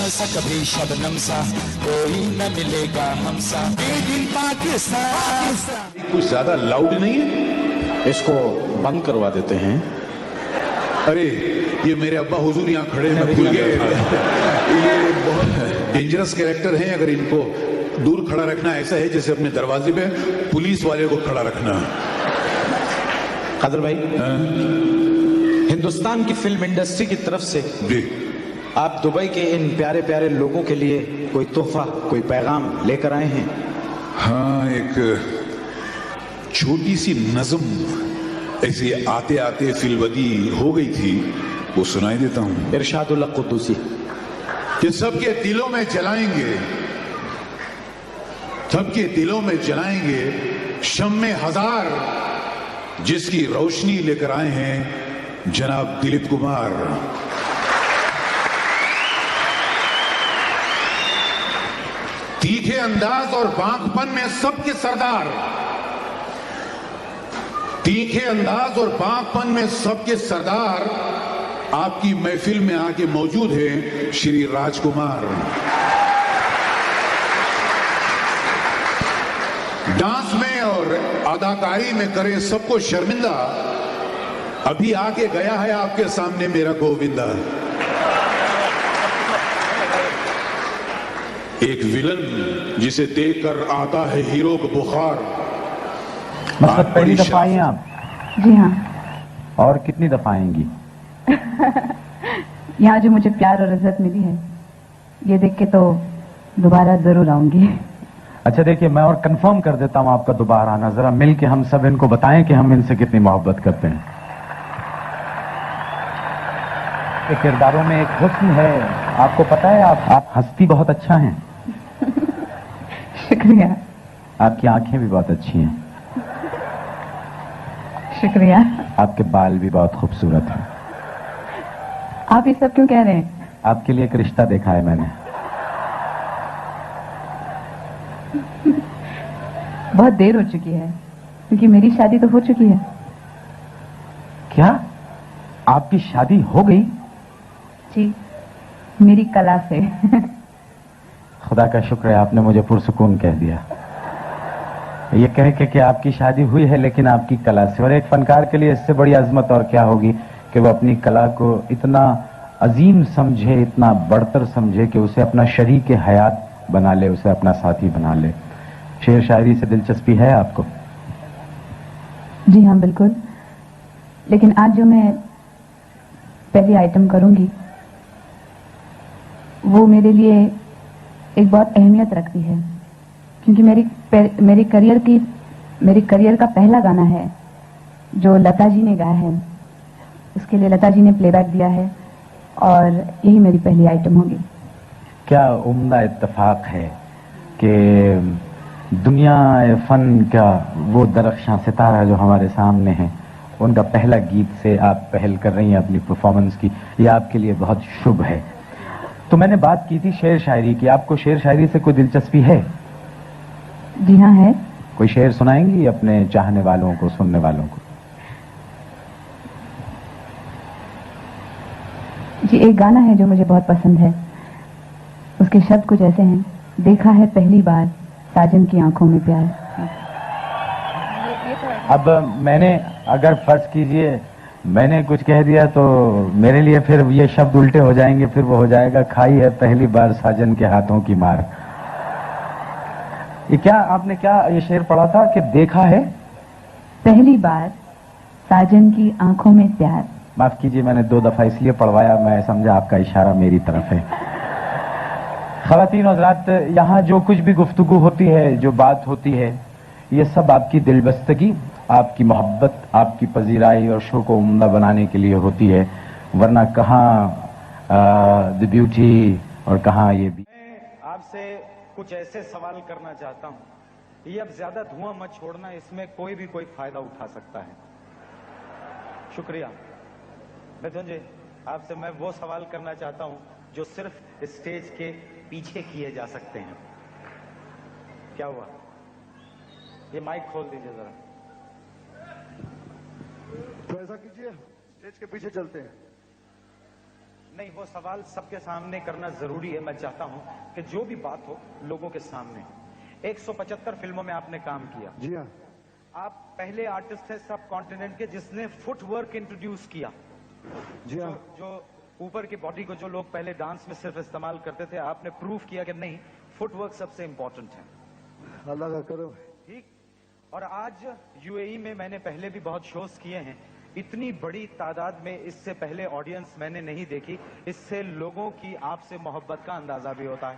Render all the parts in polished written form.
सा कभी शबनम सा, कोई न मिलेगा हमसा, मेड इन पाकिस्तान। कुछ ज्यादा लाउड नहीं है, इसको बंद करवा देते हैं। अरे ये मेरे अब्बा हुजूर यहाँ खड़े हैं, मैं भूल गया था। ये बहुत डेंजरस कैरेक्टर हैं, अगर इनको दूर खड़ा रखना ऐसा है जैसे अपने दरवाजे पे पुलिस वाले को खड़ा रखना। कादर भाई, हिंदुस्तान की फिल्म इंडस्ट्री की तरफ से जी आप दुबई के इन प्यारे प्यारे लोगों के लिए कोई तोहफा, कोई पैगाम लेकर आए हैं? हाँ, एक छोटी सी नज्म ऐसे आते आते फिलवदी हो गई थी, वो सुनाई देता हूं। इरशादुल कुद्दूसी। कि सबके दिलों में जलाएंगे, सबके दिलों में जलाएंगे शम्मे हजार, जिसकी रोशनी लेकर आए हैं जनाब दिलीप कुमार। तीखे अंदाज और बांकपन में सबके सरदार, तीखे अंदाज और बांकपन में सबके सरदार, आपकी महफिल में आके मौजूद हैं श्री राजकुमार। डांस में और अदाकारी में करें सबको शर्मिंदा, अभी आके गया है आपके सामने मेरा गोविंदा। एक विलन जिसे देखकर आता है हीरो को बुखार। मतलब पहली दफा आई हैं आप? जी हाँ। और कितनी दफा आएंगी? यहाँ जो मुझे प्यार और इज्जत मिली है, ये देख के तो दोबारा जरूर आऊंगी। अच्छा देखिए, मैं और कंफर्म कर देता हूँ आपका दोबारा आना। जरा मिल के हम सब इनको बताएं कि हम इनसे कितनी मोहब्बत करते हैं। किरदारों में एक हुस्न है, आपको पता है। आप हंसती बहुत अच्छा हैं। शुक्रिया। आपकी आंखें भी बहुत अच्छी हैं। शुक्रिया। आपके बाल भी बहुत खूबसूरत हैं। आप ये सब क्यों कह रहे हैं? आपके लिए एक रिश्ता देखा है मैंने। बहुत देर हो चुकी है, क्योंकि मेरी शादी तो हो चुकी है। क्या आपकी शादी हो गई? जी, मेरी कला से। खुदा का शुक्र है आपने मुझे पुरसुकून कह दिया। ये कह के कि आपकी शादी हुई है लेकिन आपकी कला से। और एक फनकार के लिए इससे बड़ी अजमत और क्या होगी कि वो अपनी कला को इतना अजीम समझे, इतना बढ़तर समझे कि उसे अपना शरीक हयात बना ले, उसे अपना साथी बना ले। शेर शायरी से दिलचस्पी है आपको? जी हाँ, बिल्कुल। लेकिन आज जो मैं पहली आइटम करूंगी वो मेरे लिए एक बहुत अहमियत रखती है, क्योंकि मेरे करियर का पहला गाना है जो लता जी ने गाया है। उसके लिए लता जी ने प्लेबैक दिया है और यही मेरी पहली आइटम होगी। क्या उम्दा इत्तेफाक है कि दुनिया फन का वो दरख्शां सितारा जो हमारे सामने है, उनका पहला गीत से आप पहल कर रही हैं अपनी परफॉर्मेंस की। ये आपके लिए बहुत शुभ है। तो मैंने बात की थी शेर शायरी की। आपको शेर शायरी से कोई दिलचस्पी है? जी हाँ, है। कोई शेर सुनाएंगी अपने चाहने वालों को, सुनने वालों को? जी, एक गाना है जो मुझे बहुत पसंद है। उसके शब्द कुछ ऐसे हैं: देखा है पहली बार साजन की आंखों में प्यार। अब मैंने, अगर फर्ज कीजिए मैंने कुछ कह दिया तो मेरे लिए फिर ये शब्द उल्टे हो जाएंगे। फिर वो हो जाएगा खाई है पहली बार साजन के हाथों की मार। ये क्या आपने क्या ये शेर पढ़ा था कि देखा है पहली बार साजन की आंखों में प्यार? माफ कीजिए, मैंने 2 दफा इसलिए पढ़वाया, मैं समझा आपका इशारा मेरी तरफ है। ख़वातीन हज़रात, यहाँ जो कुछ भी गुफ्तगू होती है, जो बात होती है, ये सब आपकी दिलबस्तगी, आपकी मोहब्बत, आपकी पजीराई और शो को उम्दा बनाने के लिए होती है। वरना कहाँ द ब्यूटी और कहाँ ये भी। मैं आपसे कुछ ऐसे सवाल करना चाहता हूँ, ये अब ज्यादा धुआं मत छोड़ना, इसमें कोई भी कोई फायदा उठा सकता है। शुक्रिया। मिथुन जी, आपसे मैं वो सवाल करना चाहता हूँ जो सिर्फ स्टेज के पीछे किए जा सकते हैं। क्या हुआ? ये माइक खोल दीजिए जरा। तो ऐसा कीजिए, स्टेज के पीछे चलते हैं। नहीं, वो सवाल सबके सामने करना जरूरी है। मैं चाहता हूं कि जो भी बात हो लोगों के सामने। 175 फिल्मों में आपने काम किया। जी हाँ। आप पहले आर्टिस्ट हैं सब कॉन्टिनेंट के जिसने फुटवर्क इंट्रोड्यूस किया। जी हाँ। जो ऊपर की बॉडी को जो लोग पहले डांस में सिर्फ इस्तेमाल करते थे, आपने प्रूव किया कि नहीं, फुटवर्क सबसे इंपॉर्टेंट है। अल्लाह का करम। ठीक। और आज यूएई में मैंने पहले भी बहुत शोज किए हैं, इतनी बड़ी तादाद में इससे पहले ऑडियंस मैंने नहीं देखी। इससे लोगों की आपसे मोहब्बत का अंदाजा भी होता है।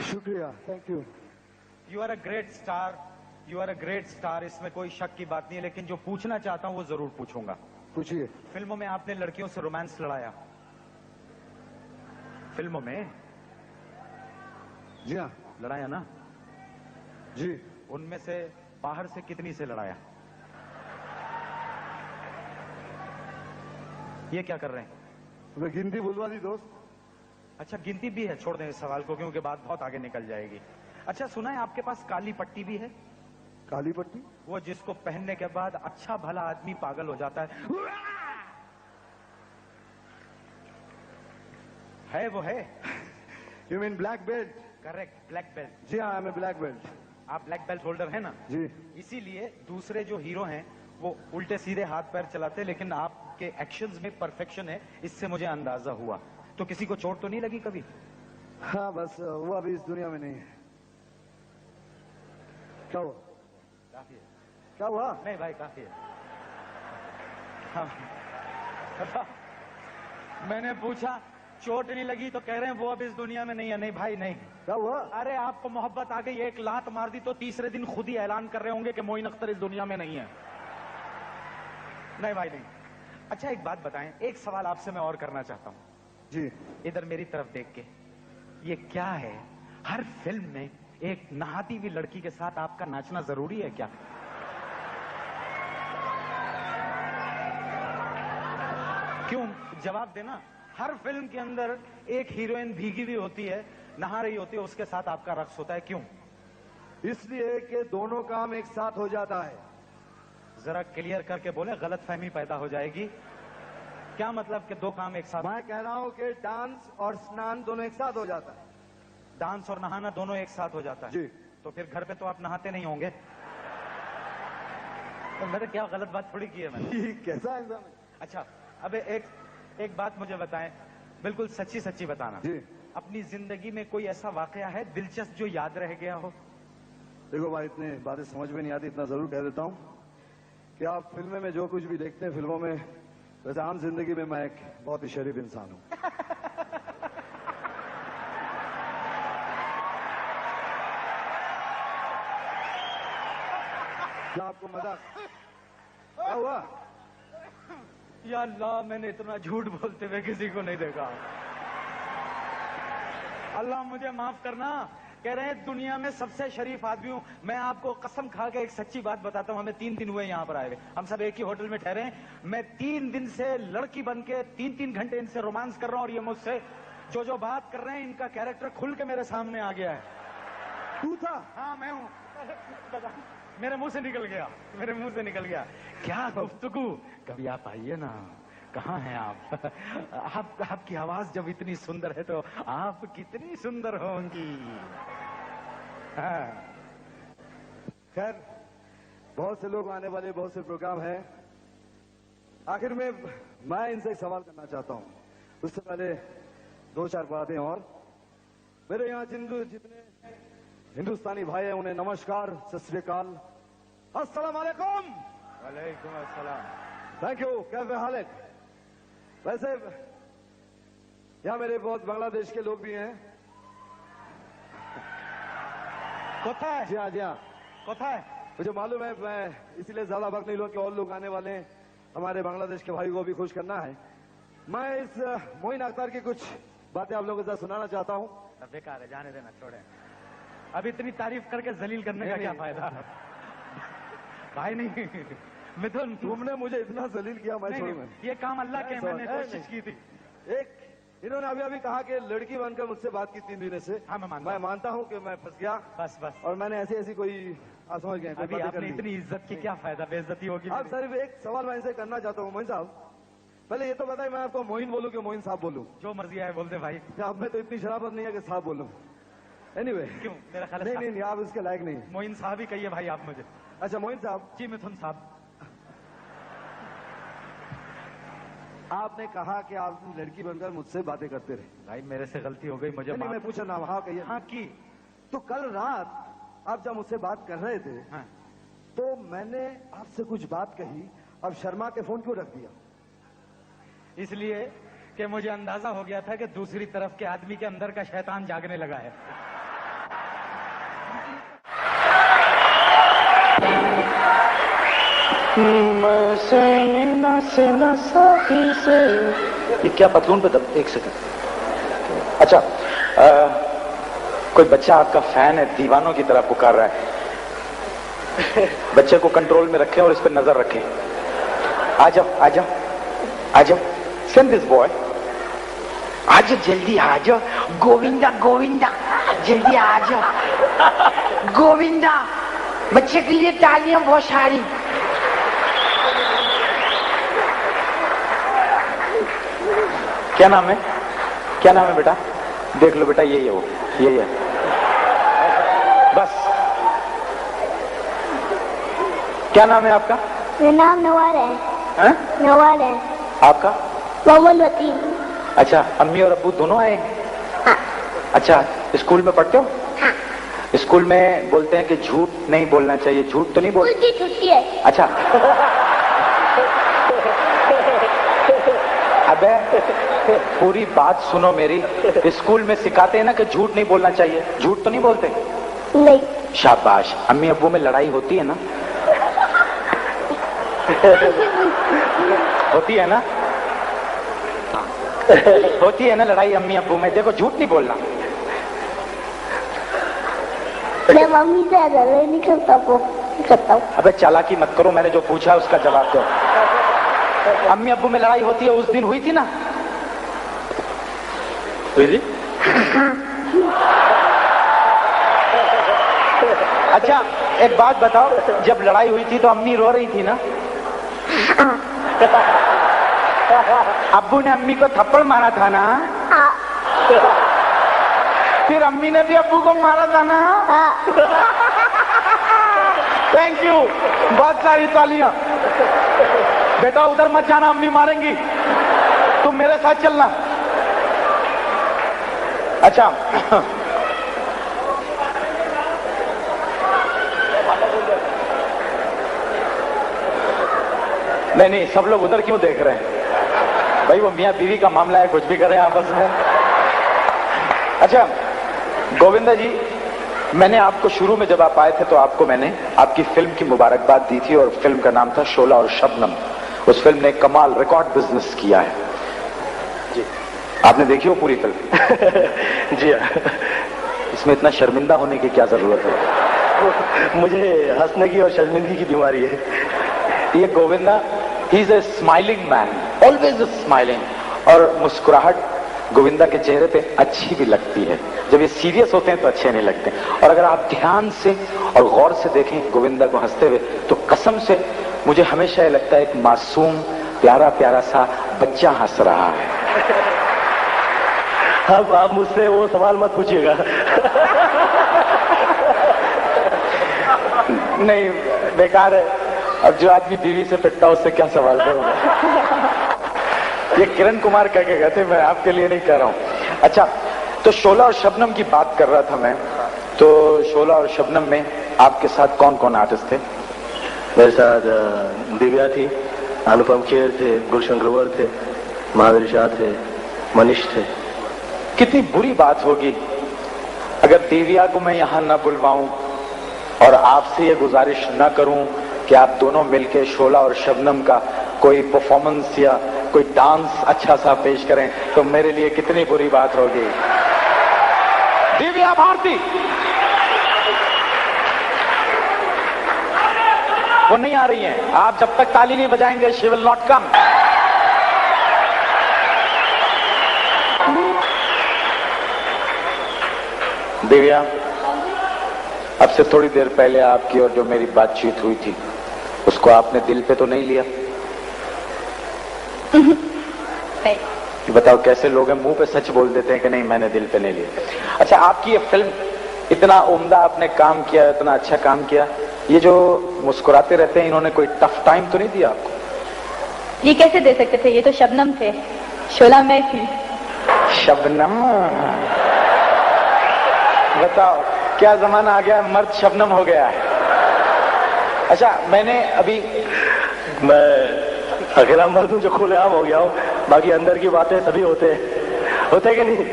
शुक्रिया, thank you. You are a great star, you are a great star, इसमें कोई शक की बात नहीं है। लेकिन जो पूछना चाहता हूं वो जरूर पूछूंगा। पूछिए। फिल्मों में आपने लड़कियों से रोमांस लड़ाया? फिल्मों में जी हाँ। लड़ाया ना? जी। उनमें से बाहर से कितनी से लड़ाया? ये क्या कर रहे हैं? मैं गिनती बुलवा दी दोस्त। अच्छा, गिनती भी है? छोड़ दें इस सवाल को क्योंकि बात बहुत आगे निकल जाएगी। अच्छा, सुना है आपके पास काली पट्टी भी है? काली पट्टी? वो जिसको पहनने के बाद अच्छा भला आदमी पागल हो जाता है वो है? You mean black belt? Correct, black belt. जी हाँ, मैं ब्लैक बेल्ट। आप ब्लैक बेल्ट होल्डर है ना? जी। इसीलिए दूसरे जो हीरो हैं वो उल्टे सीधे हाथ पैर चलाते हैं, लेकिन आपके एक्शंस में परफेक्शन है, इससे मुझे अंदाजा हुआ। तो किसी को चोट तो नहीं लगी कभी? हाँ, बस वो अभी इस दुनिया में नहीं है। क्या हुआ? काफी है। क्या हुआ? नहीं भाई, काफी है। हाँ। मैंने पूछा चोट नहीं लगी तो कह रहे हैं वो अब इस दुनिया में नहीं है। नहीं भाई नहीं। क्या हुआ? अरे आपको मोहब्बत आ गई, एक लात मार दी तो तीसरे दिन खुद ही ऐलान कर रहे होंगे कि मोइन अख्तर इस दुनिया में नहीं है। नहीं भाई नहीं। अच्छा, एक बात बताएं, एक सवाल आपसे मैं और करना चाहता हूं। जी। इधर मेरी तरफ देख के, ये क्या है? हर फिल्म में एक नहाती हुई लड़की के साथ आपका नाचना जरूरी है क्या? क्यों? जवाब देना। हर फिल्म के अंदर एक हीरोइन भीगी हुई होती है, नहा रही होती है, उसके साथ आपका रक्स होता है। क्यों? इसलिए कि दोनों काम एक साथ हो जाता है। जरा क्लियर करके बोले, गलतफहमी पैदा हो जाएगी। क्या मतलब कि दो काम एक साथ? मैं कह रहा हूं कि डांस और स्नान दोनों एक साथ हो जाता है। डांस और नहाना दोनों एक साथ हो जाता है? जी। तो फिर घर पे तो आप नहाते नहीं होंगे? तो मैंने क्या गलत बात थोड़ी की है मैंने? कैसा एग्जाम है? अच्छा, अब एक बात मुझे बताएं, बिल्कुल सच्ची सच्ची बताना। जी। अपनी जिंदगी में कोई ऐसा वाकया है दिलचस्प जो याद रह गया हो? देखो भाई, इतने बातें समझ में नहीं आती, इतना जरूर कह देता हूं कि आप फिल्में में जो कुछ भी देखते हैं फिल्मों में, वैसे आम जिंदगी में मैं एक बहुत ही शरीफ इंसान हूं। क्या आपको मजाक? क्या हुआ? या अल्लाह, मैंने इतना झूठ बोलते हुए किसी को नहीं देखा। अल्लाह मुझे माफ करना। कह रहे हैं दुनिया में सबसे शरीफ आदमी हूं। मैं आपको कसम खा के एक सच्ची बात बताता हूं, हमें 3 दिन हुए यहां पर आए हुए, हम सब एक ही होटल में ठहरे हैं। मैं 3 दिन से लड़की बन के 3-3 घंटे इनसे रोमांस कर रहा हूं और ये मुझसे जो बात कर रहे हैं, इनका कैरेक्टर खुल के मेरे सामने आ गया है। तू था? हाँ, मैं हूं। मेरे मुंह से निकल गया, मेरे मुंह से निकल गया। क्या गुफ्तगू! कभी आप आइए ना। कहाँ हैं आप? आपकी आवाज जब इतनी सुंदर है तो आप कितनी सुंदर होंगी। हाँ। खैर, बहुत से लोग आने वाले, बहुत से प्रोग्राम हैं। आखिर में मैं इनसे एक सवाल करना चाहता हूं। उससे पहले 2-4 बातें और। मेरे यहाँ जितने हिंदुस्तानी भाई हैं उन्हें नमस्कार, सत श्री अकाल, अस्सलाम वालेकुम। वालेकुम अस्सलाम। Thank you. कैसे हाल है? वैसे यहाँ मेरे बहुत बांग्लादेश के लोग भी हैं। कोথায়? जी हाँ, जी हाँ। कोথায়? मुझे मालूम है, मैं इसीलिए ज्यादा वक्त नहीं लूँ कि और लोग आने वाले हैं। हमारे बांग्लादेश के भाई को भी खुश करना है। मैं इस मोइन अख्तर की कुछ बातें आप लोगों के साथ सुनाना चाहता हूँ। बेकार है, जाने देना, छोड़े। अब इतनी तारीफ करके जलील करने का क्या फायदा? भाई नहीं, मिथुन, तुमने मुझे इतना जलील किया, मैं छोड़ूंगा। ये काम अल्लाह के, मैंने कोशिश की थी। एक इन्होंने अभी अभी कहा कि लड़की बनकर मुझसे बात की 3 महीने से। हाँ, मैं मानता हूँ कि मैं फंस गया। बस बस और मैंने ऐसी कोई आप समझ गए, कोई अभी बातें आपने कर ली। इतनी इज्जत की क्या फायदा, बेइज्जती होगी अब मेरी। सर एक सवाल मैं इनसे करना चाहता हूँ। मोइन साहब, पहले ये तो बताइए, मैं आपको मोइन बोलूं कि मोइन साहब बोलूं? जो मर्जी आए बोल दे भाई। आप में तो इतनी शराफत नहीं है कि साहब बोलूं। एनीवे, क्यों? मेरा ख्याल नहीं है नहीं नहीं, आप इसके लायक नहीं। मोइन साहब ही कहिए भाई आप मुझे। अच्छा मोइन साहब, जी मिथुन साहब। आपने कहा कि आप लड़की बनकर मुझसे बातें करते रहे। भाई मेरे से गलती हो गई, मुझे नहीं, मैं माफ। पूछा ना, हाँ कहिए। हाँ की। तो कल रात आप जब मुझसे बात कर रहे थे, हाँ। तो मैंने आपसे कुछ बात कही, अब शर्मा के फोन क्यों रख दिया? इसलिए कि मुझे अंदाजा हो गया था कि दूसरी तरफ के आदमी के अंदर का शैतान जागने लगा है। ये क्या पतलून पे दब, एक सेकंड। अच्छा, कोई बच्चा आपका फैन है, दीवानों की तरह पुकार रहा है। बच्चे को कंट्रोल में रखें और इस पर नजर रखें। आ जाओ आ जाओ आ जाओ, सेंड दिस बॉय। आ जाओ जल्दी आ जाओ, गोविंदा गोविंदा जल्दी आ जाओ गोविंदा। बच्चे के लिए तालियां बहुत सारी। क्या नाम है, क्या नाम है बेटा? देख लो बेटा, यही है वो, यही है बस। क्या नाम है आपका? मेरा नाम नवार है। हैं? नवार है। आपका? मोहम्मद वतीन। अच्छा, अम्मी और अब्बू दोनों आए? हाँ। अच्छा, स्कूल में पढ़ते हो? हाँ। स्कूल में बोलते हैं कि झूठ नहीं बोलना चाहिए, झूठ तो नहीं बोल? उल्टी छुट्टी है। अच्छा। अबे पूरी बात सुनो मेरी। स्कूल में सिखाते हैं ना कि झूठ नहीं बोलना चाहिए, झूठ तो नहीं बोलते? नहीं। शाबाश। अम्मी अब्बू में लड़ाई होती है ना? होती है ना? होती है ना लड़ाई अम्मी अब्बू में? देखो झूठ नहीं बोलना। मैं मम्मी से लड़ाई नहीं करता हूँ। अबे चालाकी मत करो, मैंने जो पूछा उसका जवाब दो। अम्मी अब्बू में लड़ाई होती है, उस दिन हुई थी ना? हुई थी? अच्छा एक बात बताओ, जब लड़ाई हुई थी तो अम्मी रो रही थी ना? अब्बू ने अम्मी को थप्पड़ मारा था ना? फिर अम्मी ने भी अब्बू को मारा था ना? थैंक यू, बहुत सारी तालियां। बेटा उधर मत जाना, अम्मी मारेंगी, तुम मेरे साथ चलना। अच्छा नहीं नहीं, सब लोग उधर क्यों देख रहे हैं भाई? वो मियां बीवी का मामला है, कुछ भी करें आपस में। अच्छा गोविंदा जी, मैंने आपको शुरू में जब आप आए थे तो आपको मैंने आपकी फिल्म की मुबारकबाद दी थी, और फिल्म का नाम था शोला और शबनम। उस फिल्म ने कमाल रिकॉर्ड बिजनेस किया है जी। आपने देखी हो पूरी फिल्म? जी हाँ। इसमें इतना शर्मिंदा होने की क्या जरूरत है? मुझे हंसने की और शर्मिंदगी की बीमारी है। ये Govinda, he is a smiling man, always smiling. और मुस्कुराहट गोविंदा के चेहरे पे अच्छी भी लगती है। जब ये सीरियस होते हैं तो अच्छे नहीं लगते। और अगर आप ध्यान से और गौर से देखें गोविंदा को हंसते हुए, तो कसम से मुझे हमेशा ये लगता है एक मासूम प्यारा प्यारा सा बच्चा हंस रहा है। अब आप मुझसे वो सवाल मत पूछिएगा। नहीं बेकार है, अब जो आदमी बीवी से पिटता उससे क्या सवाल करूंगा? ये किरण कुमार कह के गए थे, मैं आपके लिए नहीं कह रहा हूं। अच्छा, तो शोला और शबनम की बात कर रहा था मैं। तो शोला और शबनम में आपके साथ कौन कौन आर्टिस्ट थे? मेरे साथ दिव्या थी, अनुपम खेर थे, गुलशन ग्रोवर थे, महावीर शाह थे, मनीष थे। कितनी बुरी बात होगी अगर दिव्या को मैं यहां न बुलवाऊं और आपसे ये गुजारिश न करूं कि आप दोनों मिलकर शोला और शबनम का कोई परफॉर्मेंस या कोई डांस अच्छा सा पेश करें, तो मेरे लिए कितनी बुरी बात होगी। दिव्या भारती, वो नहीं आ रही हैं। आप जब तक ताली नहीं बजाएंगे she will not come. Divya, अब से थोड़ी देर पहले आपकी और जो मेरी बातचीत हुई थी उसको आपने दिल पे तो नहीं लिया? नहीं। बताओ कैसे लोग हैं मुंह पे सच बोल देते हैं कि नहीं मैंने दिल पे नहीं लिया। अच्छा, आपकी ये फिल्म, इतना उम्दा आपने काम किया, इतना अच्छा काम किया, ये जो मुस्कुराते रहते हैं इन्होंने कोई टफ टाइम तो नहीं दिया आपको? ये कैसे दे सकते थे, ये तो शबनम थे, शोला मैं थी। शबनम? बताओ क्या जमाना आ गया, मर्द शबनम हो गया है। अच्छा, मैंने अभी, मैं अकेला मर्द हूं जो खुलेआम हो गया हूं, बाकी अंदर की बातें सभी होते कि नहीं?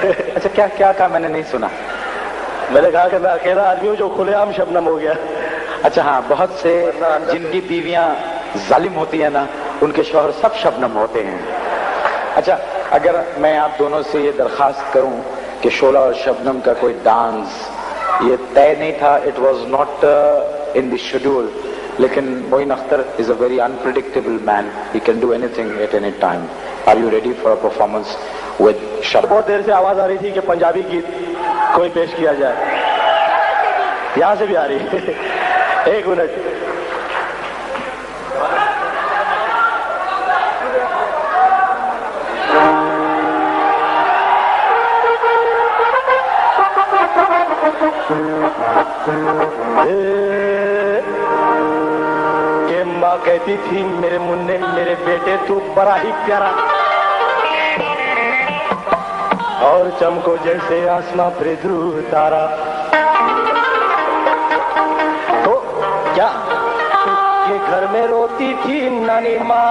अच्छा क्या क्या कहा, मैंने नहीं सुना। मैंने कहा कि मैं अकेला आदमी हूं जो खुलेआम शबनम हो गया। अच्छा हाँ, बहुत से जिनकी बीवियां जालिम होती है ना, उनके शौहर सब शबनम होते हैं। अच्छा, अगर मैं आप दोनों से ये दरखास्त करूं कि शोला और शबनम का कोई डांस ये तय नहीं था, it was not in the schedule, लेकिन Moin Akhtar is a very unpredictable man, he can do anything at any time. Are you ready for a performance with Shabnam? बहुत देर से आवाज आ रही थी कि पंजाबी गीत कोई पेश किया जाए, यहां से भी आ रही है। एक मिनट, के माँ कहती थी मेरे मुन्ने मेरे बेटे तू बड़ा ही प्यारा, और चमको जैसे आसमां पे ध्रुव तारा। तो क्या ये घर में रोती थी नानी माँ,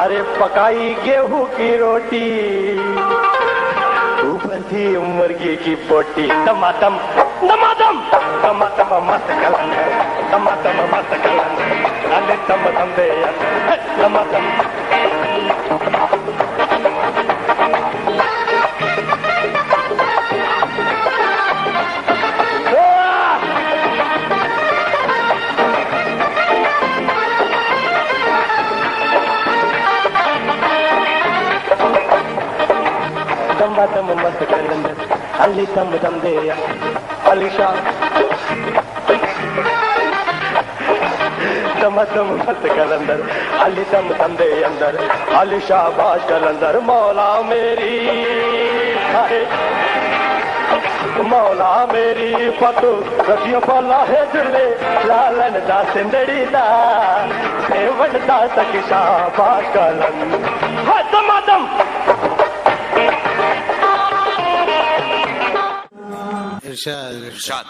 अरे पकाई गेहूं की रोटी, ऊपर थी मुर्गी की पोटी। टमाटम टमाटम टमाटम मस्त कलम है, टमाटम मस्त कलम है, अले टम टम दे टमाटम। टमाटम मस्त कलम है, अली टम टम दे अलीशा। टमाटम मस्त कलंदर, अली टम टम दे अंदर, अलीशा बाज कलंदर। मौला मेरी मौला मेरी पतु रतियों पला है जुले, लालन दा सिंदड़ी दा सेवन दा सकिशा बाज कलन। टमाटम इरशाद।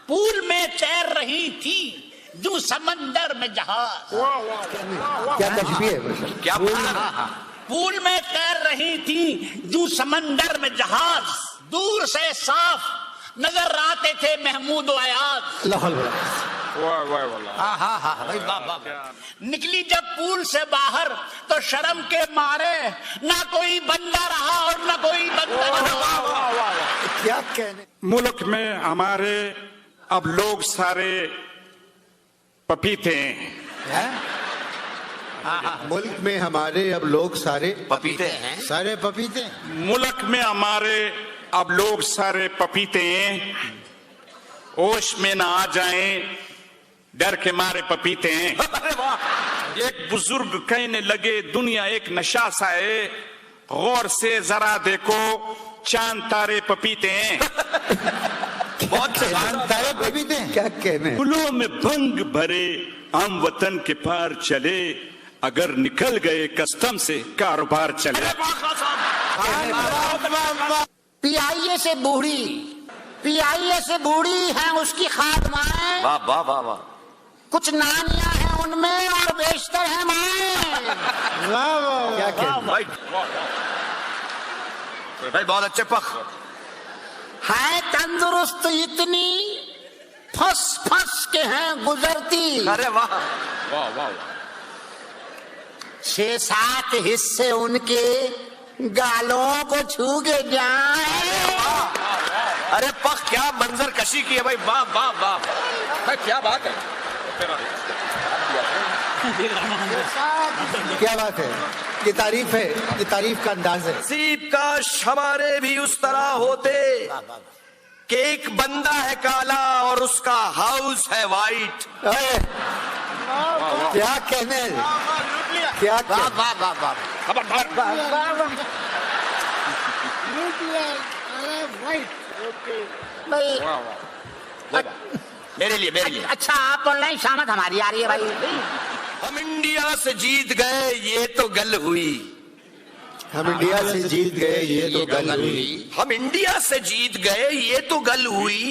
पूल में तैर रही थी जो समंदर में जहाज। क्या तशबीह है? क्या पूल में तैर रही थी जो समंदर में जहाज, दूर से साफ नजर आते थे महमूद व अयाज। निकली जब पूल से बाहर तो शर्म के मारे ना कोई बंदा रहा और ना कोई बंदा रहा। क्या कहने? मुल्क में हमारे अब लोग सारे पपीते हैं। मुल्क में हमारे अब लोग सारे पपीते हैं, सारे पपीते। मुल्क में हमारे अब लोग सारे पपीते हैं, होश में ना आ जाएं डर के मारे पपीते हैं। एक बुजुर्ग कहने लगे दुनिया एक नशा सा है, गौर से जरा देखो चांद तारे पपीते हैं। बहुत चांद तारे पपीते हैं, क्या कहने? फूलों में भंग भरे हम वतन के पार चले, अगर निकल गए कस्टम से कारोबार चले। पीआईए से बूढ़ी, पीआईए से बूढ़ी है उसकी खातमाएं। वाह वाह वाह वाह। कुछ नानियां हैं उनमें और बेशतर है माएं। क्या कहने? भाई बहुत अच्छे पख है तंदुरुस्त इतनी फंस फंस के हैं गुजरती। अरे वाह वाह वाह। 6-7 हिस्से उनके गालों को छू के जाए। अरे पख क्या मंजर कशी की है भाई, वाह वाह वाह। क्या बात है। क्या बात है, ये तारीफ है, ये तारीफ का अंदाज है। नसीब काश हमारे भी उस तरह होते कि एक बंदा है काला और उसका हाउस है वाइट। क्या कहने, क्या मेरे लिए अच्छा आप ऑनलाइन शामत हमारी आ रही है भाई। हम इंडिया से जीत गए ये तो गल हुई। हम इंडिया से जीत गए ये तो गल हुई। हम इंडिया से जीत गए ये तो गल हुई।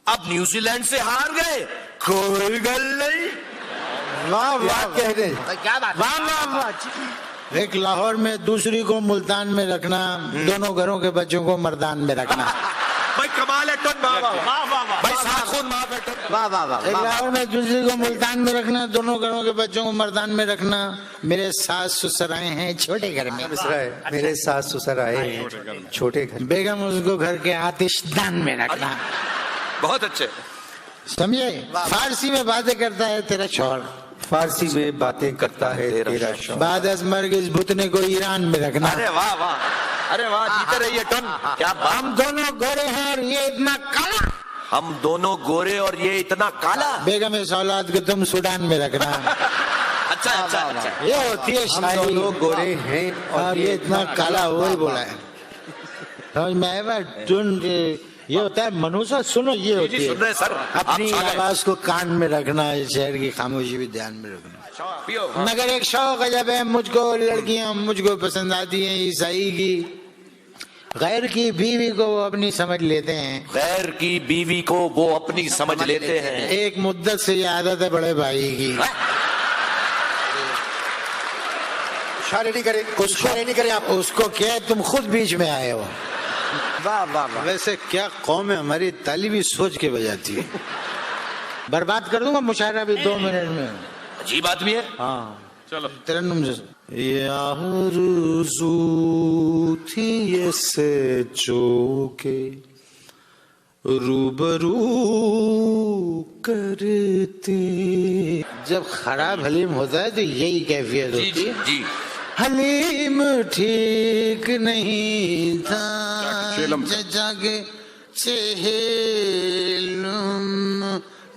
अब न्यूजीलैंड से हार गए कोई गल नहीं। वाह वाह कहने, क्या बात, वाह वाह वाह। एक लाहौर में दूसरी को मुल्तान में रखना, दोनों घरों के बच्चों को मर्दान में रखना। भाई कमाल है टन, भाई साखुन माफ है टन। वाह वाह वाह। एक लाहौर में दूसरी को मुल्तान में रखना, दोनों घरों के बच्चों को मर्दान में रखना। मेरे सास ससुर आए हैं छोटे घर में। मेरे सास ससुर आए छोटे घर, बेगम उसको घर के आतिशदान में रखना। बहुत अच्छे, समझे। फारसी में बातें करता है तेरा शौहर, फारसी में बातें करता है तेरा शौहर। बाद अज मर्ग इस भुतने को ईरान में रखना। अरे वाह वाह, अरे वाह, जीते रहिए टन। क्या हम दोनों गोरे हैं और ये इतना काला। हम दोनों गोरे और ये इतना काला। बेगम इस औलाद को तुम सूडान में रखना। अच्छा अच्छा अच्छा, ये होती है शायरी। हम दोनों गोरे हैं और ये इतना काला, वही बोला है। समझ में आया बात। ये होता है मनुष्य, सुनो ये होती है। सुन रहे सर, अपनी आवाज को कान में रखना, शहर की खामोशी भी ध्यान में रखना। मगर एक शौक अजब है, मुझको लड़कियां मुझको पसंद आती हैं ईसाई की। गैर की बीवी को वो अपनी समझ लेते हैं। गैर की बीवी को वो अपनी समझ लेते हैं। एक मुद्दत से ये आदत है बड़े भाई की। शायरी नहीं करे, शायरी नहीं करे आप। उसको क्या है, तुम खुद बीच में आए हो। वाह वाह वाह। वैसे क्या कौम है हमारी, तालीबी सोच के बजाती है। बर्बाद कर दूंगा मुशायरा भी 2 मिनट में। अजीब आदमी है। हाँ चलो तरन्नुम से। ये आरज़ू थी ऐसे चौके रूबरू करते। जब खराब हलीम होता है तो यही कैफियत होती है। जी हलीम ठीक नहीं था जागे चेहलम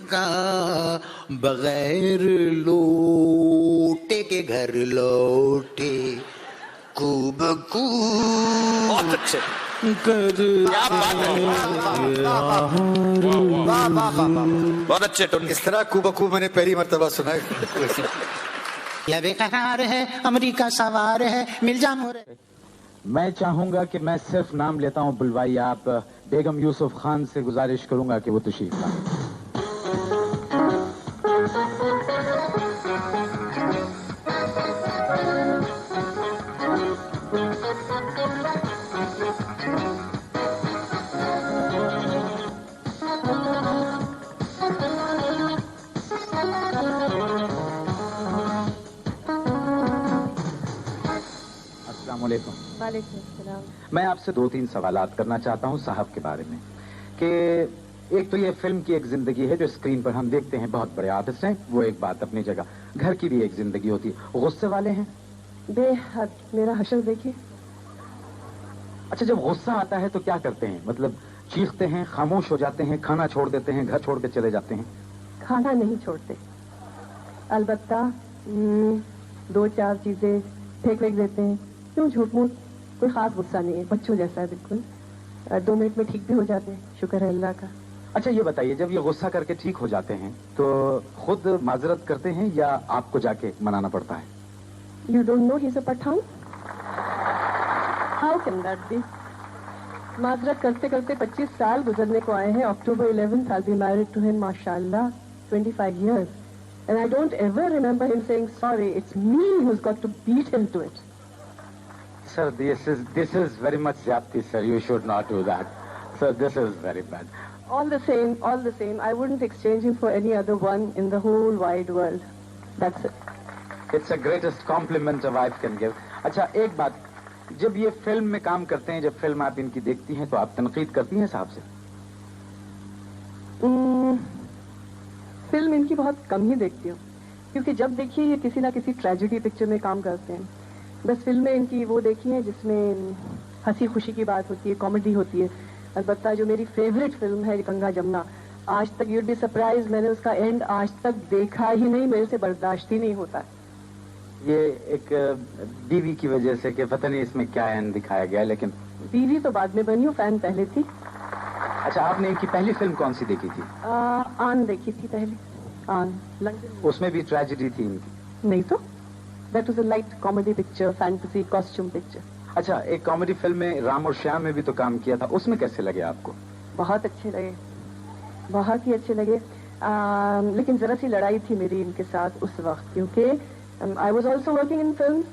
का, बगैर लौटे के घर लौटे खूबकू। बहुत अच्छे, बहुत अच्छे टन। इस तरह खूबकू मैंने पहली मर्तबा सुना है। या बेकरार है अमेरिका सवार है मिर्जा मोरे। मैं चाहूंगा कि मैं सिर्फ नाम लेता हूं बुलवाई, आप बेगम यूसुफ खान से गुजारिश करूंगा कि वो तशरीफ लाएं। मैं आपसे 2-3 सवालात करना चाहता हूं साहब के बारे में कि एक तो ये फिल्म की एक जिंदगी है जो स्क्रीन पर हम देखते हैं, बहुत बड़े आर्टिस्ट हैं, वो एक बात अपनी जगह। घर की भी एक जिंदगी होती है। गुस्से वाले हैं बेहद। मेरा हशर देखिए। अच्छा, जब गुस्सा आता है तो क्या करते हैं? मतलब चीखते हैं, खामोश हो जाते हैं, खाना छोड़ देते हैं, घर छोड़ के चले जाते हैं? खाना नहीं छोड़ते, अलबत्ता 2-4 चीजें फेंक देते हैं। क्यों झूठ मूठ, कोई खास गुस्सा नहीं है, बच्चों जैसा है बिल्कुल। 2 मिनट में ठीक भी हो जाते हैं, शुक्र है अल्लाह का। अच्छा ये बताइए, जब ये गुस्सा करके ठीक हो जाते हैं तो खुद माजरत करते हैं या आपको जाके मनाना पड़ता है? You don't know he is a Pathan? How can that be? माजरत करते करते 25 साल गुजरने को आए हैं। अक्टूबर 11th I'll be married to him, माशाल्लाह, 25 years. And I don't ever remember him saying sorry. It's me who's got to beat him to it. Sir, this is very much zyapti, sir. You should not do that. Sir, this is very bad. All the same, I wouldn't exchange him for any other one in the whole wide world. That's it. It's the greatest compliment a wife can give. अच्छा एक बात, जब ये film में काम करते हैं, जब फिल्म आप इनकी देखती हैं तो आप तनकीद करती हैं साहब से? फिल्म इनकी बहुत कम ही देखती हूँ, क्योंकि जब देखिए ये किसी ना किसी ट्रेजेडी पिक्चर में काम करते हैं। 10 फिल्में इनकी वो देखी हैं जिसमें हंसी खुशी की बात होती है, कॉमेडी होती है। अलबत्ता जो मेरी फेवरेट फिल्म है गंगा जमुना, आज तक यूड बी सरप्राइज, मैंने उसका एंड आज तक देखा ही नहीं, मेरे से बर्दाश्त ही नहीं होता। ये एक बीवी की वजह से कि पता नहीं इसमें क्या एंड दिखाया गया, लेकिन बीवी तो बाद में बनी हूँ, फैन पहले थी। अच्छा, आपने इनकी पहली फिल्म कौन सी देखी थी? आन देखी थी पहले, आन लंदन। उसमें भी ट्रेजेडी थी इनकी? नहीं तो, that was a light comedy picture, fantasy costume picture. अच्छा, एक कॉमेडी फिल्म में राम और श्याम में भी तो काम किया था, उसमें कैसे लगे आपको? बहुत अच्छे लगे, बहुत ही अच्छे लगे। लेकिन जरा सी लड़ाई थी मेरी इनके साथ उस वक्त, क्योंकि I was also working in film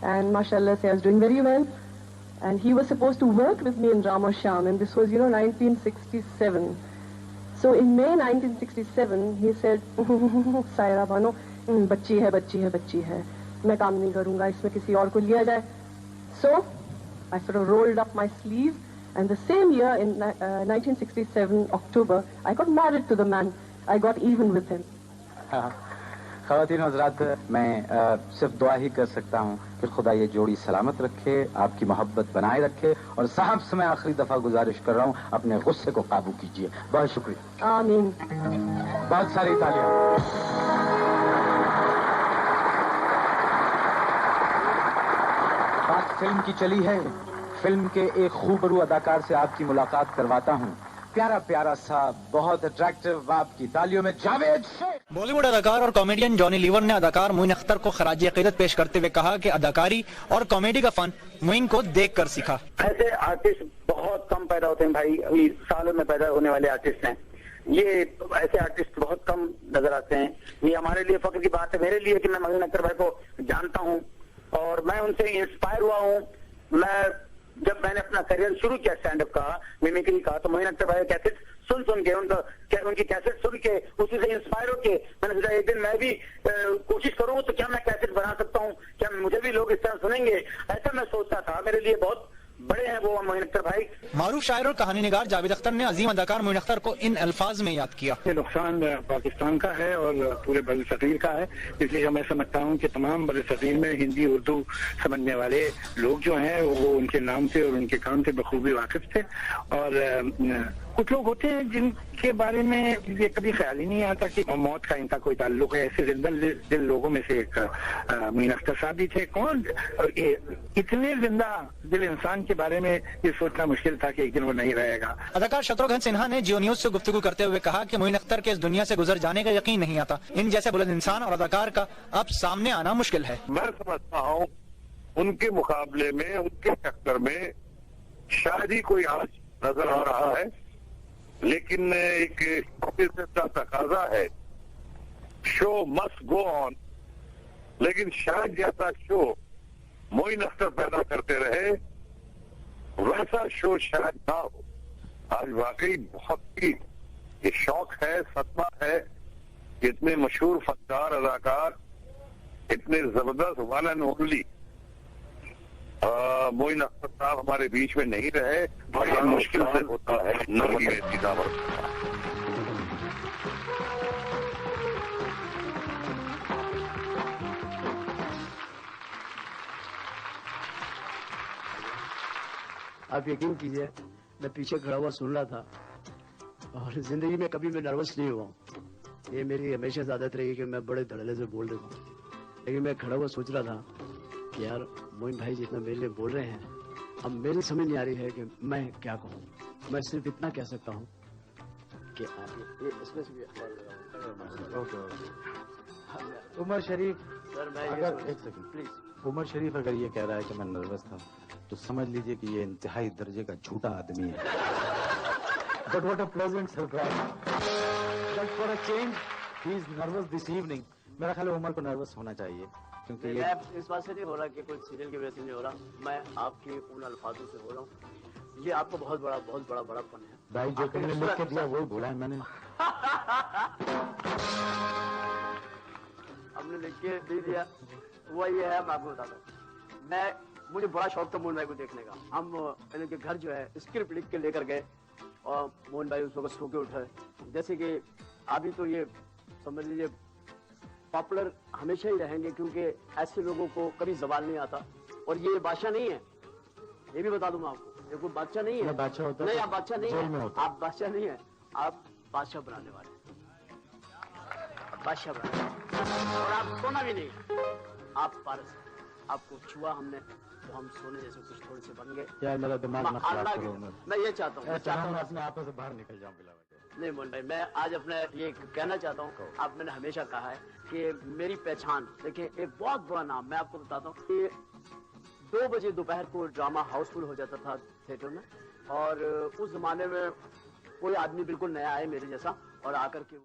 and माशाल्लाह से I was doing very well and he was suppose to work with me in Ram और Shyam and this was 1967. So in May 1967 he said Saira Banu, बच्ची है बच्ची है बच्ची है, मैं काम नहीं करूंगा, इसमें किसी और को लिया जाए. So I sort of rolled up my sleeve and the same year in 1967 October I got married to the man. I got even with him. ख़वातीन हज़रात, मैं सिर्फ दुआ ही कर सकता हूँ कि खुदा ये जोड़ी सलामत रखे, आपकी मोहब्बत बनाए रखे। और साहब से मैं आखिरी दफा गुजारिश कर रहा हूँ, अपने गुस्से को काबू कीजिए। बहुत शुक्रिया। आमीन। बहुत सारी तालियां। बात फिल्म की चली है, फिल्म के एक खूबरू अदाकार से आपकी मुलाकात करवाता हूँ। प्यारा प्यारा सा, बहुत अट्रैक्टिव, आपकी तालियों में जावेद शेख। बॉलीवुड अदाकार और कॉमेडियन जॉनी लीवर ने अदाकार मोइन अख्तर को खराज अकीदत पेश करते हुए कहा कि अदाकारी और कॉमेडी का फन मोइन को देख कर सीखा। ऐसे आर्टिस्ट बहुत कम पैदा होते हैं भाई, अभी सालों में पैदा होने वाले आर्टिस्ट हैं। ये ऐसे आर्टिस्ट बहुत कम नजर आते हैं। ये हमारे लिए फख्र की बात है, मेरे लिए, कि मैं मोइन अख्तर भाई को जानता हूँ और मैं उनसे इंस्पायर हुआ हूँ। जब मैंने अपना करियर शुरू किया स्टैंड अप का, मिमिक्री का, तो मोइन अख्तर भाई कैसेट सुन के उनकी कैसेट सुन के उसी से इंस्पायर होके मैंने सोचा एक दिन मैं भी कोशिश करूँ तो क्या मैं कैसेट बना सकता हूँ, क्या मुझे भी लोग इस तरह सुनेंगे, ऐसा मैं सोचता था। मेरे लिए बहुत बड़े हैं वो मोइन अख्तर भाई। मारूफ शायर और कहानी निगार जावेद अख्तर ने अजीम अदाकार मोइन अख्तर को इन अल्फाज में याद किया। ये नुकसान पाकिस्तान का है और पूरे बड़े सगीर का है, इसलिए मैं समझता हूँ कि तमाम बड़े सगीर में हिंदी उर्दू समझने वाले लोग जो हैं वो उनके नाम से और उनके काम से बखूबी वाकिफ थे। और कुछ लोग होते हैं जिनके बारे में ये कभी ख्याल ही नहीं आता कि मौत का इनका कोई ताल्लुक है। ऐसे जिंदा दिल लोगों में से एक मोइन अख्तर साहब भी थे। कौन इतने जिंदा दिल इंसान के बारे में ये सोचना मुश्किल था कि एक दिन वो नहीं रहेगा। अदाकार शत्रुघ्न सिन्हा ने जियो न्यूज से गुफ्तगू करते हुए कहा कि मोइन अख्तर के इस दुनिया से गुजर जाने का यकीन नहीं आता। इन जैसे बुलंद इंसान और अदाकार का अब सामने आना मुश्किल है। मैं समझता हूँ उनके मुकाबले में, उनके टक्कर में शायद ही कोई आज नजर आ रहा है, लेकिन एक का तकाजा है। शो मस्ट गो ऑन, लेकिन शायद जैसा शो मोइन अख्तर पैदा करते रहे वैसा शो शायद ना हो। आज वाकई बहुत ही ये शौक है, सदमा है, इतने मशहूर फनकार अदाकार, इतने जबरदस्त one and only Moin Akhtar साहब हमारे बीच में नहीं रहे। बड़ा मुश्किल से होता है नरमी में सीधा वर्क। आप यकीन कीजिए, मैं पीछे खड़ा हुआ सुन रहा था और जिंदगी में कभी मैं नर्वस नहीं हुआ। ये मेरी हमेशा आदत रही कि मैं बड़े धड़ल्ले से बोल देता हूँ, लेकिन मैं खड़ा हुआ सोच रहा था कि यार मोइन भाई जितना मेरे लिए बोल रहे हैं, अब मेरी समझ नहीं आ रही है कि मैं क्या कहूँ। मैं सिर्फ इतना कह सकता हूँ कि आप ये इसमें से भी उमर शरीफ सर, मैं अगर एक सेकंड प्लीज, उमर शरीफ अगर ये कह रहा है कि मैं नर्वस था तो समझ लीजिए कि ये इंतहाई दर्जे का झूठा आदमी है। But what a pleasant surprise, just for a change he is nervous this evening. मेरा ख्याल है उमर को नर्वस होना चाहिए, क्योंकि ये मैं इस बात से नहीं हो रहा कि कोई सीरियल की वजह से नहीं हो रहा, मैं आपके उन अल्फाजों से हो रहा हूँ। ये आपको बहुत बड़ा बड़ापन है भाई। जो तुमने लिख के दिया वही भूला है मैंने। हमने लिख के दे दिया, वही है। मैं आपको बताता हूँ, मुझे बड़ा शौक था मोइन भाई को देखने का। हम इनके घर जो है स्क्रिप्ट लिख के लेकर गए और मोइन भाई उस वक्त सो के उठे। जैसे कि अभी तो ये समझ लीजिए पॉपुलर हमेशा ही रहेंगे, क्योंकि ऐसे लोगों को कभी सवाल नहीं आता। और ये बादशाह नहीं है, ये भी बता दूं मैं आपको, ये कोई बादशाह नहीं है। बादशाह होता नहीं, तो आप बादशाह नहीं जेल में है, होता। आप बादशाह नहीं है, आप बादशाह बनाने वाले, बादशाह बनाने वाले। और आप सोना भी नहीं, आप पारस, आपको छुआ हमने तो हम सोने जैसे कुछ थोड़े से बन गए। यार मेरा दिमाग मत खराब अल्लाह करो। की- मैं ये चाहता हूँ, मैं चाहता हूँ अपने हाथों से बाहर निकल जाऊं बिला वजह। नहीं मोहन भाई, मैं आज अपने ये कहना चाहता हूँ, आप मैंने हमेशा कहा है कि मेरी पहचान, देखिए एक बहुत बड़ा नाम मैं आपको बताता हूँ कि 2 बजे दोपहर को ड्रामा हाउसफुल हो जाता था थिएटर में, और उस जमाने में कोई आदमी बिल्कुल नया आए मेरे जैसा और आकर के